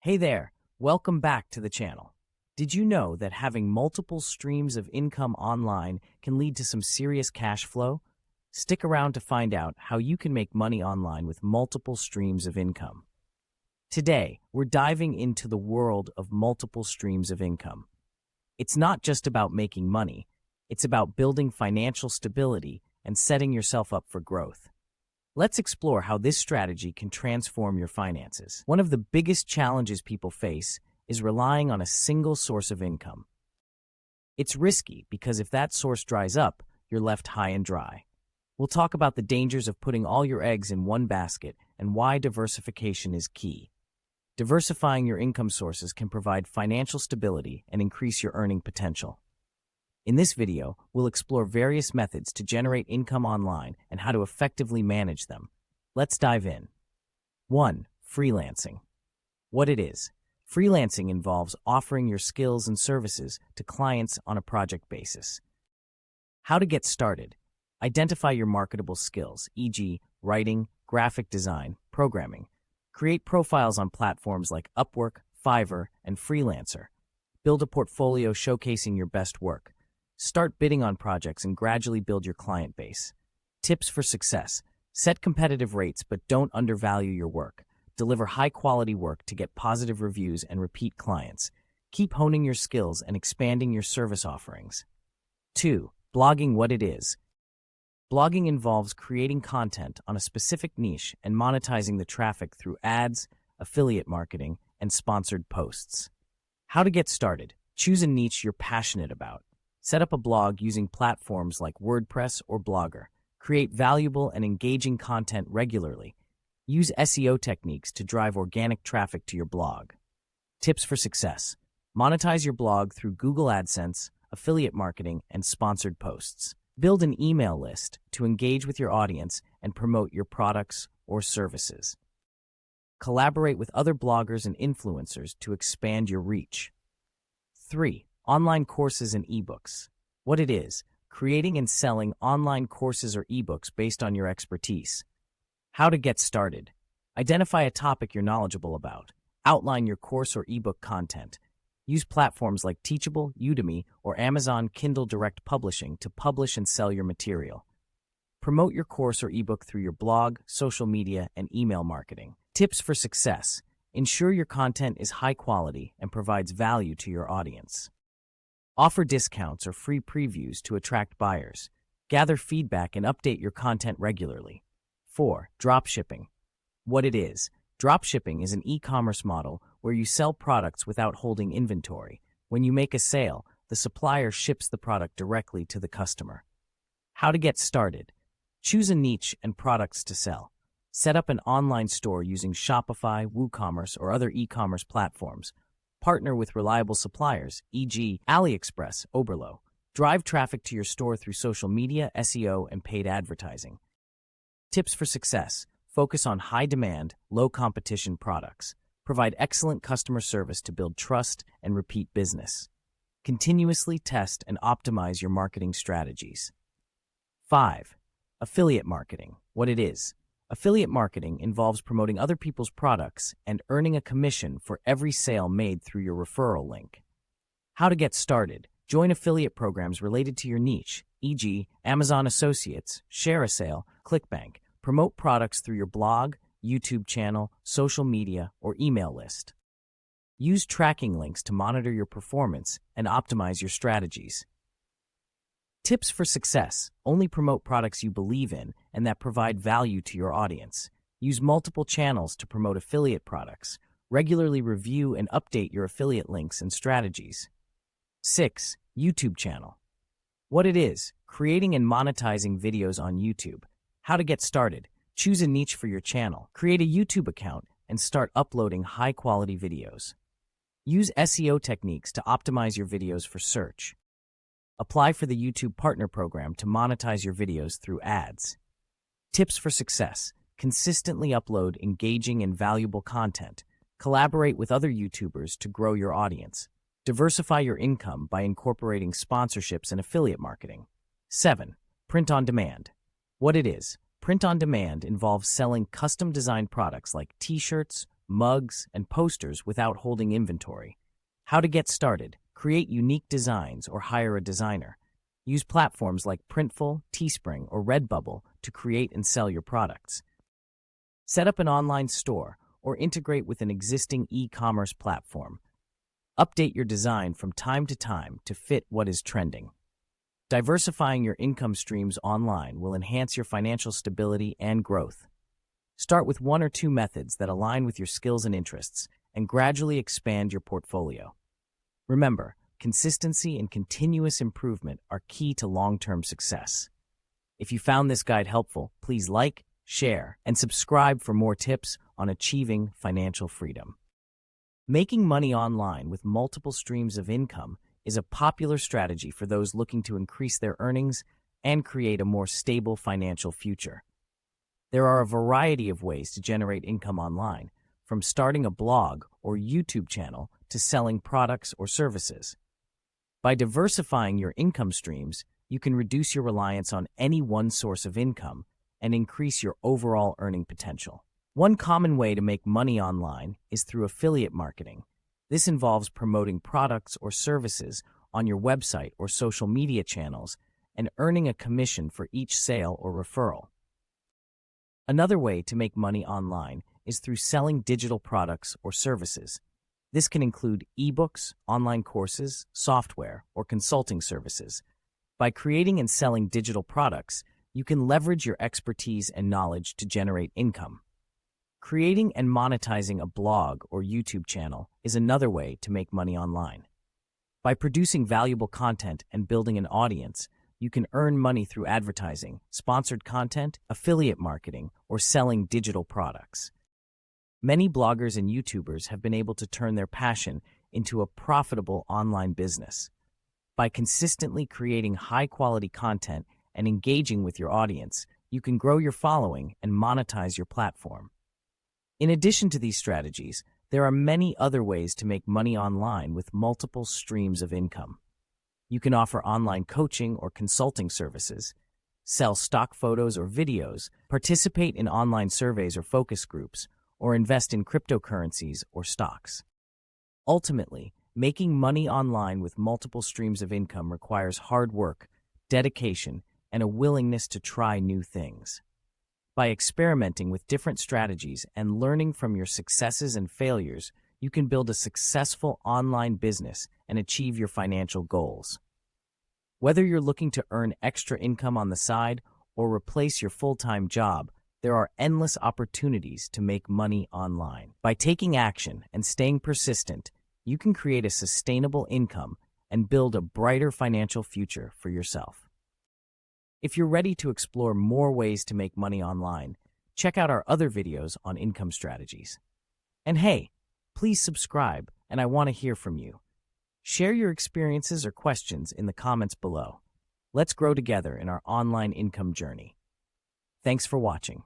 Hey there, welcome back to the channel. Did you know that having multiple streams of income online can lead to some serious cash flow? Stick around to find out how you can make money online with multiple streams of income. Today, we're diving into the world of multiple streams of income. It's not just about making money, it's about building financial stability and setting yourself up for growth. Let's explore how this strategy can transform your finances. One of the biggest challenges people face is relying on a single source of income. It's risky because if that source dries up, you're left high and dry. We'll talk about the dangers of putting all your eggs in one basket and why diversification is key. Diversifying your income sources can provide financial stability and increase your earning potential. In this video, we'll explore various methods to generate income online and how to effectively manage them. Let's dive in. 1. Freelancing. What it is. Freelancing involves offering your skills and services to clients on a project basis. How to get started. Identify your marketable skills, e.g., writing, graphic design, programming. Create profiles on platforms like Upwork, Fiverr, and Freelancer. Build a portfolio showcasing your best work. Start bidding on projects and gradually build your client base. Tips for success. Set competitive rates but don't undervalue your work. Deliver high-quality work to get positive reviews and repeat clients. Keep honing your skills and expanding your service offerings. 2. Blogging. What it is. Blogging involves creating content on a specific niche and monetizing the traffic through ads, affiliate marketing, and sponsored posts. How to get started. Choose a niche you're passionate about. Set up a blog using platforms like WordPress or Blogger. Create valuable and engaging content regularly. Use SEO techniques to drive organic traffic to your blog. Tips for success. Monetize your blog through Google AdSense, affiliate marketing, and sponsored posts. Build an email list to engage with your audience and promote your products or services. Collaborate with other bloggers and influencers to expand your reach. 3. Online courses and ebooks. What it is. Creating and selling online courses or ebooks based on your expertise. How to get started. Identify a topic you're knowledgeable about. Outline your course or ebook content. Use platforms like Teachable, Udemy, or Amazon Kindle Direct Publishing to publish and sell your material. Promote your course or ebook through your blog, social media, and email marketing. Tips for success. Ensure your content is high quality and provides value to your audience. Offer discounts or free previews to attract buyers. Gather feedback and update your content regularly. 4. Dropshipping. What it is. Dropshipping is an e-commerce model where you sell products without holding inventory. When you make a sale, the supplier ships the product directly to the customer. How to get started. Choose a niche and products to sell. Set up an online store using Shopify, WooCommerce, or other e-commerce platforms. Partner with reliable suppliers, e.g., AliExpress, Oberlo. Drive traffic to your store through social media, SEO, and paid advertising. Tips for success. Focus on high-demand, low-competition products. Provide excellent customer service to build trust and repeat business. Continuously test and optimize your marketing strategies. 5. Affiliate marketing. What it is. Affiliate marketing involves promoting other people's products and earning a commission for every sale made through your referral link. How to get started. Join affiliate programs related to your niche, e.g., Amazon Associates, Share a Sale, ClickBank. Promote products through your blog, YouTube channel, social media, or email list. Use tracking links to monitor your performance and optimize your strategies. Tips for success. Only promote products you believe in and that provide value to your audience. Use multiple channels to promote affiliate products. Regularly review and update your affiliate links and strategies. 6. YouTube channel. What it is. Creating and monetizing videos on YouTube. How to get started. Choose a niche for your channel. Create a YouTube account and start uploading high-quality videos. Use SEO techniques to optimize your videos for search. Apply for the YouTube Partner Program to monetize your videos through ads. Tips for success. Consistently upload engaging and valuable content. Collaborate with other YouTubers to grow your audience. Diversify your income by incorporating sponsorships and affiliate marketing. 7. Print on demand. What it is. Print on demand involves selling custom-designed products like t-shirts, mugs, and posters without holding inventory. How to get started: create unique designs or hire a designer. Use platforms like Printful, Teespring, or Redbubble to create and sell your products. Set up an online store or integrate with an existing e-commerce platform. Update your design from time to time to fit what is trending. Diversifying your income streams online will enhance your financial stability and growth. Start with one or two methods that align with your skills and interests, and gradually expand your portfolio. Remember, consistency and continuous improvement are key to long-term success. If you found this guide helpful, please like, share, and subscribe for more tips on achieving financial freedom. Making money online with multiple streams of income is a popular strategy for those looking to increase their earnings and create a more stable financial future. There are a variety of ways to generate income online, from starting a blog or YouTube channel to selling products or services. By diversifying your income streams, you can reduce your reliance on any one source of income and increase your overall earning potential. One common way to make money online is through affiliate marketing. This involves promoting products or services on your website or social media channels and earning a commission for each sale or referral. Another way to make money online is through selling digital products or services. This can include ebooks, online courses, software, or consulting services. By creating and selling digital products, you can leverage your expertise and knowledge to generate income. Creating and monetizing a blog or YouTube channel is another way to make money online. By producing valuable content and building an audience, you can earn money through advertising, sponsored content, affiliate marketing, or selling digital products. Many bloggers and YouTubers have been able to turn their passion into a profitable online business. By consistently creating high-quality content and engaging with your audience, you can grow your following and monetize your platform. In addition to these strategies, there are many other ways to make money online with multiple streams of income. You can offer online coaching or consulting services, sell stock photos or videos, participate in online surveys or focus groups, or invest in cryptocurrencies or stocks. Ultimately, making money online with multiple streams of income requires hard work, dedication, and a willingness to try new things. By experimenting with different strategies and learning from your successes and failures, you can build a successful online business and achieve your financial goals. Whether you're looking to earn extra income on the side or replace your full-time job, there are endless opportunities to make money online. By taking action and staying persistent, you can create a sustainable income and build a brighter financial future for yourself. If you're ready to explore more ways to make money online, check out our other videos on income strategies. And hey, please subscribe, and I want to hear from you. Share your experiences or questions in the comments below. Let's grow together in our online income journey. Thanks for watching.